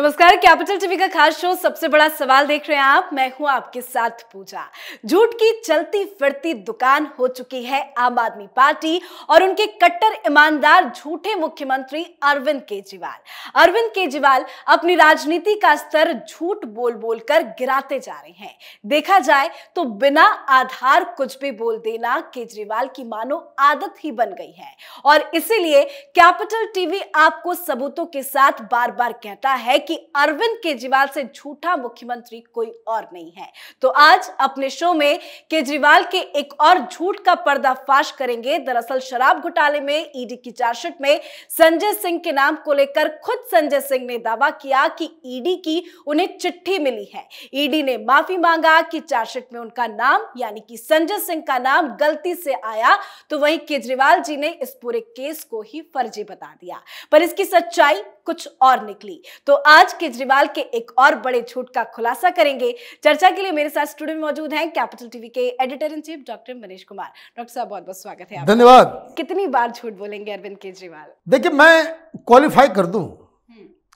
नमस्कार, capital TV का खास शो सबसे बड़ा सवाल देख रहे हैं आप। मैं हूं आपके साथ पूजा। झूठ की चलती फिरती दुकान हो चुकी है आम आदमी पार्टी और उनके कट्टर ईमानदार झूठे मुख्यमंत्री अरविंद केजरीवाल। अरविंद केजरीवाल अपनी राजनीति का स्तर झूठ बोल बोल कर गिराते जा रहे हैं। देखा जाए तो बिना आधार कुछ भी बोल देना केजरीवाल की मानो आदत ही बन गई है और इसीलिए कैपिटल टीवी आपको सबूतों के साथ बार बार कहता है कि अरविंद केजरीवाल से झूठा मुख्यमंत्री कोई और नहीं है। तो आज अपने शो में केजरीवाल के एक और झूठ का पर्दाफाश करेंगे। दरअसल शराब घोटाले में ईडी की चार्जशीट में संजय सिंह के नाम को लेकर खुद संजय सिंह ने दावा किया कि ईडी की उन्हें चिट्ठी मिली है। ईडी ने माफी मांगा कि चार्जशीट में उनका नाम यानी कि संजय सिंह का नाम गलती से आया, तो वहीं केजरीवाल जी ने इस पूरे केस को ही फर्जी बता दिया, पर इसकी सच्चाई कुछ और निकली। तो आज केजरीवाल के एक और बड़े झूठ का खुलासा करेंगे। चर्चा के लिए मेरे साथ स्टूडियो में मौजूद हैं कैपिटल टीवी के editor in chief doctor Manish Kumar. Doctor साहब, बहुत बहुत स्वागत है आपका। धन्यवाद। कितनी बार झूठ बोलेंगे अरविंद केजरीवाल? देखिए, मैं क्वालिफाई कर दूं।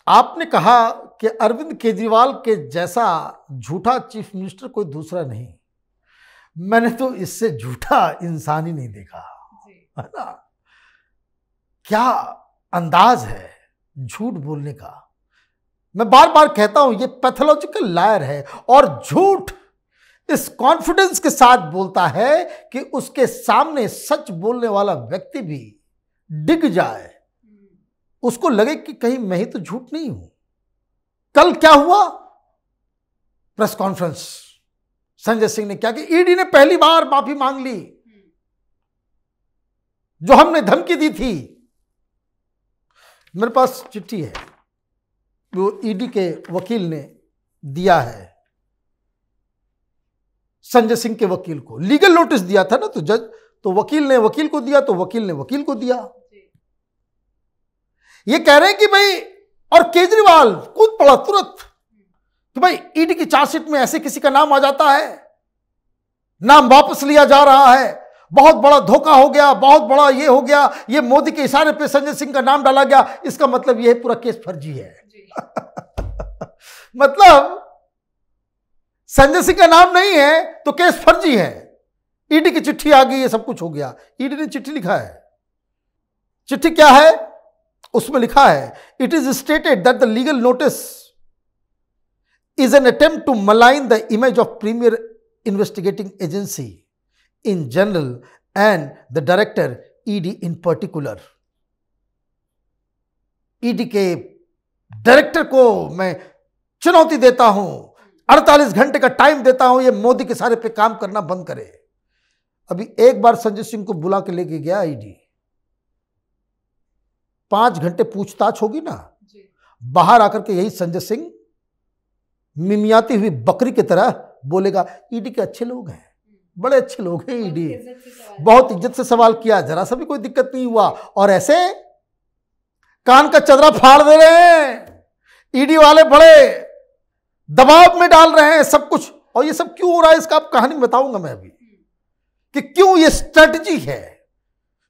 आपने कहा कि अरविंद केजरीवाल के जैसा झूठा चीफ मिनिस्टर कोई दूसरा नहीं। मैंने तो इससे झूठा इंसान ही नहीं देखा, है ना। क्या अंदाज है झूठ बोलने का। मैं बार बार कहता हूं, ये पैथोलॉजिकल लायर है और झूठ इस कॉन्फिडेंस के साथ बोलता है कि उसके सामने सच बोलने वाला व्यक्ति भी डिग जाए, उसको लगे कि कहीं मैं ही तो झूठ नहीं हूं। कल क्या हुआ? प्रेस कॉन्फ्रेंस संजय सिंह ने क्या कि ईडी ने पहली बार माफी मांग ली। जो हमने धमकी दी थी, मेरे पास चिट्ठी है, वो ईडी के वकील ने दिया है संजय सिंह के वकील को। लीगल नोटिस दिया था ना, तो जज तो वकील ने वकील को दिया, तो वकील ने वकील को दिया। ये कह रहे हैं कि भाई, और केजरीवाल कूद पड़ा तुरंत कि भाई ईडी की चार्जशीट में ऐसे किसी का नाम आ जाता है, नाम वापस लिया जा रहा है, बहुत बड़ा धोखा हो गया, बहुत बड़ा ये हो गया, ये मोदी के इशारे पे संजय सिंह का नाम डाला गया, इसका मतलब ये पूरा केस फर्जी है। मतलब संजय सिंह का नाम नहीं है तो केस फर्जी है। ईडी की चिट्ठी आ गई, ये सब कुछ हो गया। ईडी ने चिट्ठी लिखा है। चिट्ठी क्या है? उसमें लिखा है, it is stated that the legal notice is an attempt to malign the image of premier investigating agency in general and the director ED in particular। ED के डायरेक्टर को मैं चुनौती देता हूं, 48 घंटे का टाइम देता हूं, ये मोदी के सारे पे काम करना बंद करे। अभी एक बार संजय सिंह को बुला के लेके गया ईडी, 5 घंटे पूछताछ होगी ना, बाहर आकर के यही संजय सिंह मिमियाती हुई बकरी की तरह बोलेगा ईडी के अच्छे लोग हैं, बड़े अच्छे लोग हैं ईडी, बहुत इज्जत से सवाल किया, जरा सा भी कोई दिक्कत नहीं हुआ। और ऐसे कान का चदरा फाड़ दे रहे हैं, ईडी वाले बड़े दबाव में डाल रहे हैं सब कुछ। और ये सब क्यों हो रहा है, इसका आप कहानी बताऊंगा मैं अभी कि क्यों ये स्ट्रेटजी है।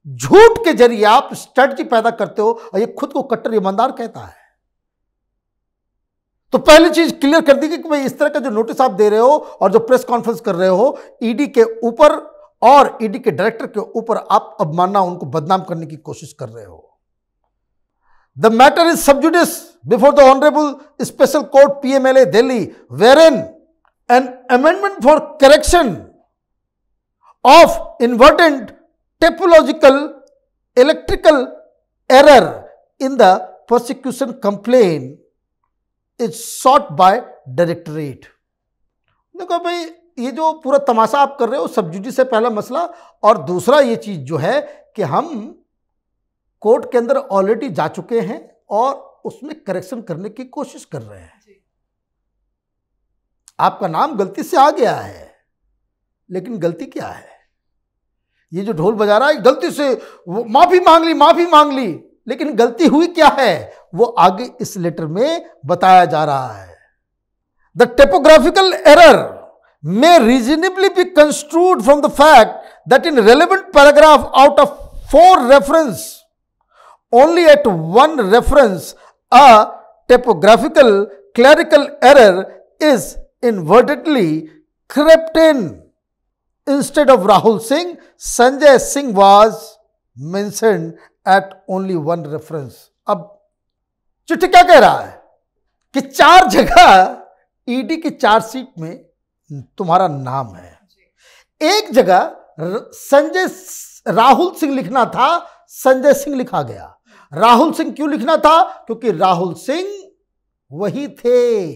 झूठ के जरिए आप स्ट्रेटजी पैदा करते हो और ये खुद को कट्टर ईमानदार कहता है। तो पहली चीज क्लियर कर दी कि भाई इस तरह का जो नोटिस आप दे रहे हो और जो प्रेस कॉन्फ्रेंस कर रहे हो ईडी के ऊपर और ईडी के डायरेक्टर के ऊपर, आप अवमानना, उनको बदनाम करने की कोशिश कर रहे हो। The matter is sub judice before the honourable special court PMLA Delhi, wherein an amendment for correction of inadvertent typological electrical error in the prosecution complaint is sought by directorate. देखो भाई, ये जो पूरा तमाशा आप कर रहे हो, सब जुडिस से पहला मसला, और दूसरा ये चीज जो है कि हम कोर्ट के अंदर ऑलरेडी जा चुके हैं और उसमें करेक्शन करने की कोशिश कर रहे हैं। आपका नाम गलती से आ गया है, लेकिन गलती क्या है? ये जो ढोल बजा रहा है, गलती से माफी मांग ली, माफी मांग ली, लेकिन गलती हुई क्या है वो आगे इस लेटर में बताया जा रहा है। The typographical error may reasonably be construed from the fact that in relevant paragraph out of 4 reference, only at one reference a typographical clerical error is inadvertently crept in. Instead of Rahul Singh, Sanjay Singh was mentioned at only one reference. अब चिट्ठी क्या कह रहा है कि 4 जगह ED की chargesheet में तुम्हारा नाम है। एक जगह राहुल सिंह लिखना था, संजय सिंह लिखा गया। राहुल सिंह क्यों लिखना था? क्योंकि राहुल सिंह वही थे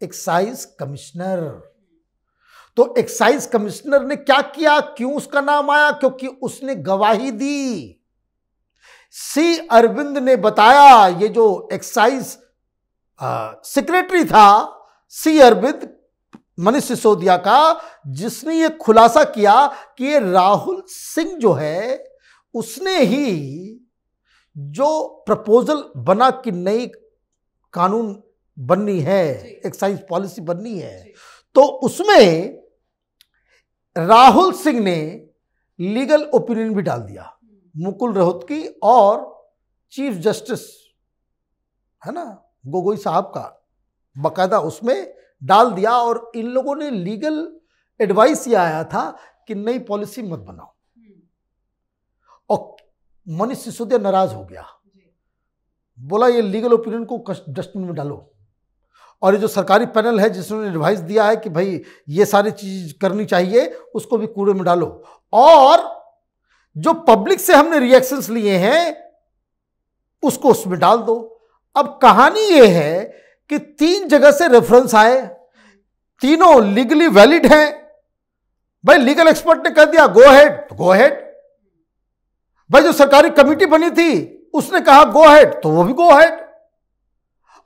एक्साइज कमिश्नर। तो एक्साइज कमिश्नर ने क्या किया, क्यों उसका नाम आया? क्योंकि उसने गवाही दी। सी अरविंद ने बताया, ये जो एक्साइज सेक्रेटरी था सी अरविंद, मनीष सिसोदिया का, जिसने ये खुलासा किया कि ये राहुल सिंह जो है उसने ही जो प्रपोजल बना कि नई कानून बननी है, एक्साइज पॉलिसी बननी है, तो उसमें राहुल सिंह ने लीगल ओपिनियन भी डाल दिया, मुकुल रोहतगी और चीफ जस्टिस है ना गोगोई साहब का बकायदा उसमें डाल दिया। और इन लोगों ने लीगल एडवाइस ये आया था कि नई पॉलिसी मत बनाओ। और मनीष सिसोदिया नाराज हो गया, बोला ये लीगल ओपिनियन को डस्टबिन में डालो। और ये जो सरकारी पैनल है जिसने एडवाइस दिया है कि भाई ये सारी चीज करनी चाहिए, उसको भी कूड़े में डालो। और जो पब्लिक से हमने रिएक्शंस लिए हैं उसको उसमें डाल दो। अब कहानी ये है कि 3 जगह से रेफरेंस आए, तीनों लीगली वैलिड हैं। भाई लीगल एक्सपर्ट ने कह दिया गो हेड, तो गो हेड। भाई जो सरकारी कमेटी बनी थी उसने कहा गो हेड, तो वो भी गो हेड।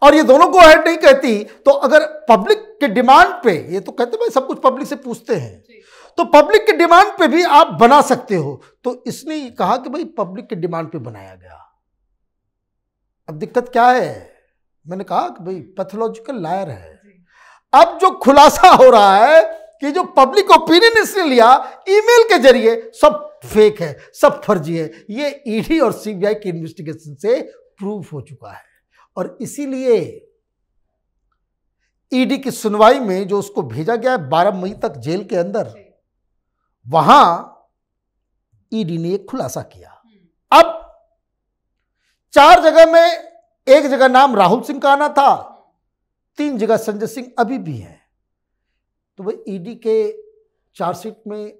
और ये दोनों गो हेड नहीं कहती तो अगर पब्लिक के डिमांड पे, ये तो कहते भाई सब कुछ पब्लिक से पूछते हैं, तो पब्लिक के डिमांड पे भी आप बना सकते हो। तो इसने कहा कि भाई पब्लिक के डिमांड पे बनाया गया। अब दिक्कत क्या है? मैंने कहा कि भाई पैथोलॉजिकल लायर है। अब जो खुलासा हो रहा है कि जो पब्लिक ओपिनियन इसने लिया ईमेल के जरिए, सब फेक है, सब फर्जी है। ये ईडी और सीबीआई की इन्वेस्टिगेशन से प्रूव हो चुका है। और इसीलिए ईडी की सुनवाई में जो उसको भेजा गया है 12 मई तक जेल के अंदर, वहां ईडी ने एक खुलासा किया। अब 4 जगह में, एक जगह नाम राहुल सिंह का आना था, 3 जगह संजय सिंह अभी भी है। तो भाई ईडी के चार्जशीट में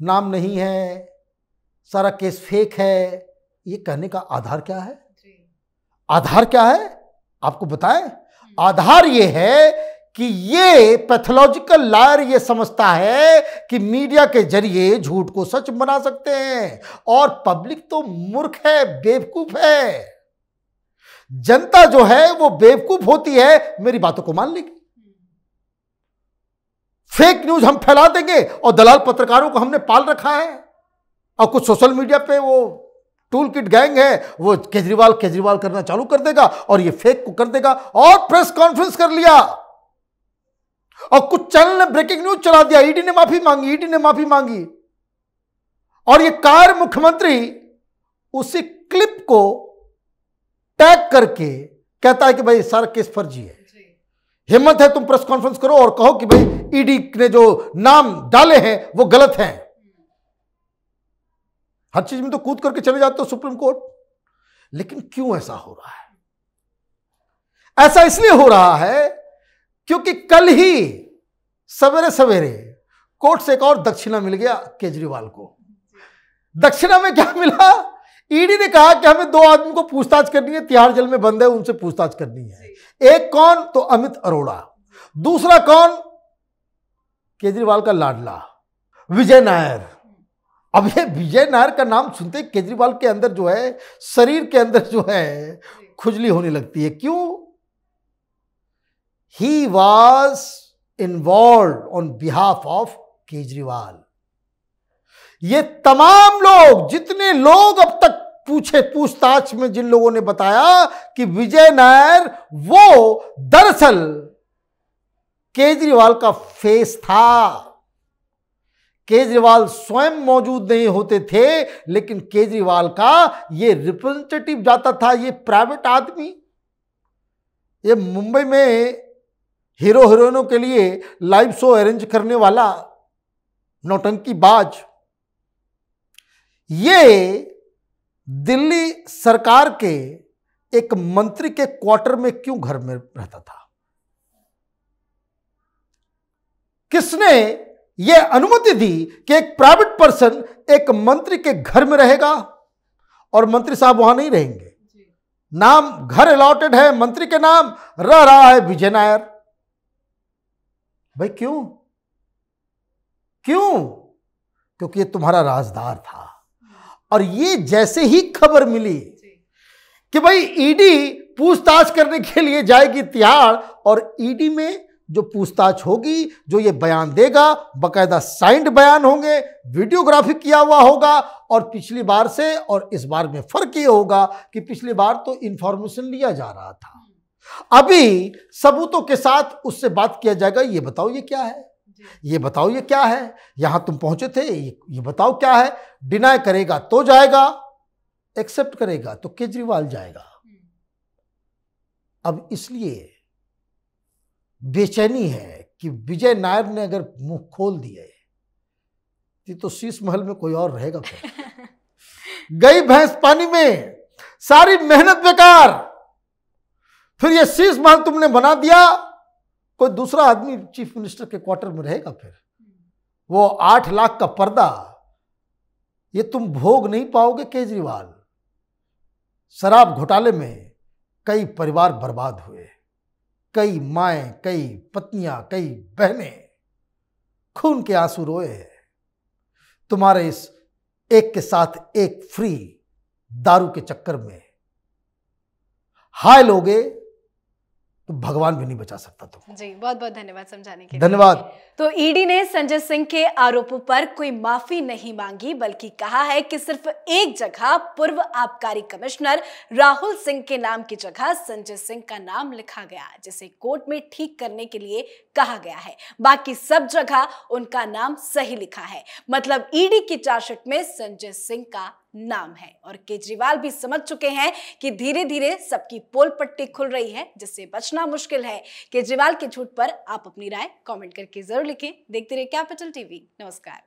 नाम नहीं है, सारा केस फेक है, ये कहने का आधार क्या है? आधार क्या है आपको बताएं? आधार ये है कि ये पैथोलॉजिकल लायर ये समझता है कि मीडिया के जरिए झूठ को सच बना सकते हैं। और पब्लिक तो मूर्ख है, बेवकूफ है। जनता जो है वो बेवकूफ होती है, मेरी बातों को मान लेगी। फेक न्यूज हम फैला देंगे और दलाल पत्रकारों को हमने पाल रखा है। और कुछ सोशल मीडिया पे वो टूल किट गैंग है, वो केजरीवाल करना चालू कर देगा और ये फेक को कर देगा। और प्रेस कॉन्फ्रेंस कर लिया और कुछ चैनल ने ब्रेकिंग न्यूज चला दिया, ईडी ने माफी मांगी। और ये कार मुख्यमंत्री उसी क्लिप को टैग करके कहता है कि भाई सारा केस फर्जी है। हिम्मत है तुम प्रेस कॉन्फ्रेंस करो और कहो कि भाई ईडी ने जो नाम डाले हैं वो गलत हैं। हर चीज में तो कूद करके चले जाते हो सुप्रीम कोर्ट। लेकिन क्यों ऐसा हो रहा है? ऐसा इसलिए हो रहा है क्योंकि कल ही सवेरे सवेरे कोर्ट से एक और दक्षिणा मिल गया केजरीवाल को। दक्षिणा में क्या मिला? ईडी ने कहा कि हमें 2 आदमी को पूछताछ करनी है, तिहाड़ जेल में बंद है, उनसे पूछताछ करनी है। एक कौन? तो अमित अरोड़ा। दूसरा कौन? केजरीवाल का लाडला विजय नायर। अब ये विजय नायर का नाम सुनते केजरीवाल के अंदर जो है, शरीर के अंदर जो है खुजली होने लगती है। क्यों? He was involve on behalf of Kejriwal. ये तमाम लोग, जितने लोग अब तक पूछताछ में जिन लोगों ने बताया कि विजय नायर वो दरअसल केजरीवाल का फेस था, केजरीवाल स्वयं मौजूद नहीं होते थे, लेकिन केजरीवाल का ये रिप्रेजेंटेटिव जाता था, ये प्राइवेट आदमी, ये मुंबई में हीरो हीरोइनों के लिए लाइव शो अरेंज करने वाला नौटंकीबाज, ये दिल्ली सरकार के एक मंत्री के क्वार्टर में क्यों घर में रहता था? किसने यह अनुमति दी कि एक प्राइवेट पर्सन एक मंत्री के घर में रहेगा और मंत्री साहब वहां नहीं रहेंगे? नाम घर अलॉटेड है, मंत्री के नाम रह रहा है विजय नायर। भाई क्यों? क्यों? क्योंकि ये तुम्हारा राजदार था। और ये जैसे ही खबर मिली कि भाई ईडी पूछताछ करने के लिए जाएगी तिहाड़, और ईडी में जो पूछताछ होगी, जो ये बयान देगा, बकायदा साइंड बयान होंगे, वीडियोग्राफी किया हुआ होगा, और पिछली बार से और इस बार में फर्क ये होगा कि पिछली बार तो इंफॉर्मेशन लिया जा रहा था, अभी सबूतों के साथ उससे बात किया जाएगा। ये बताओ ये क्या है, ये बताओ ये क्या है, यहां तुम पहुंचे थे, ये बताओ क्या है। डिनाई करेगा तो जाएगा, एक्सेप्ट करेगा तो केजरीवाल जाएगा। अब इसलिए बेचैनी है कि विजय नायर ने अगर मुंह खोल दिए तो शीश महल में कोई और रहेगा फिर। गई भैंस पानी में, सारी मेहनत बेकार। फिर ये शीश महल तुमने बना दिया, कोई दूसरा आदमी चीफ मिनिस्टर के क्वार्टर में रहेगा फिर। वो 8 लाख का पर्दा ये तुम भोग नहीं पाओगे केजरीवाल। शराब घोटाले में कई परिवार बर्बाद हुए, कई माएं, कई पत्नियां, कई बहनें खून के आंसू रोए हैं। तुम्हारे इस एक के साथ एक फ्री दारू के चक्कर में हाय लोगे तो भगवान भी नहीं बचा सकता तुम। जी, बहुत बहुत धन्यवाद समझाने के लिए। धन्यवाद। तो ईडी ने संजय सिंह के आरोपों पर कोई माफी नहीं मांगी, बल्कि कहा है कि सिर्फ एक जगह पूर्व आबकारी कमिश्नर राहुल सिंह के नाम की जगह संजय सिंह का नाम लिखा गया, जिसे कोर्ट में ठीक करने के लिए कहा गया है। बाकी सब जगह उनका नाम सही लिखा है। मतलब ईडी की चार्जशीट में संजय सिंह का नाम है। और केजरीवाल भी समझ चुके हैं कि धीरे धीरे सबकी पोल पट्टी खुल रही है, जिससे बचना मुश्किल है। केजरीवाल के झूठ पर आप अपनी राय कमेंट करके जरूर लिखें। देखते रहिए कैपिटल टीवी। नमस्कार।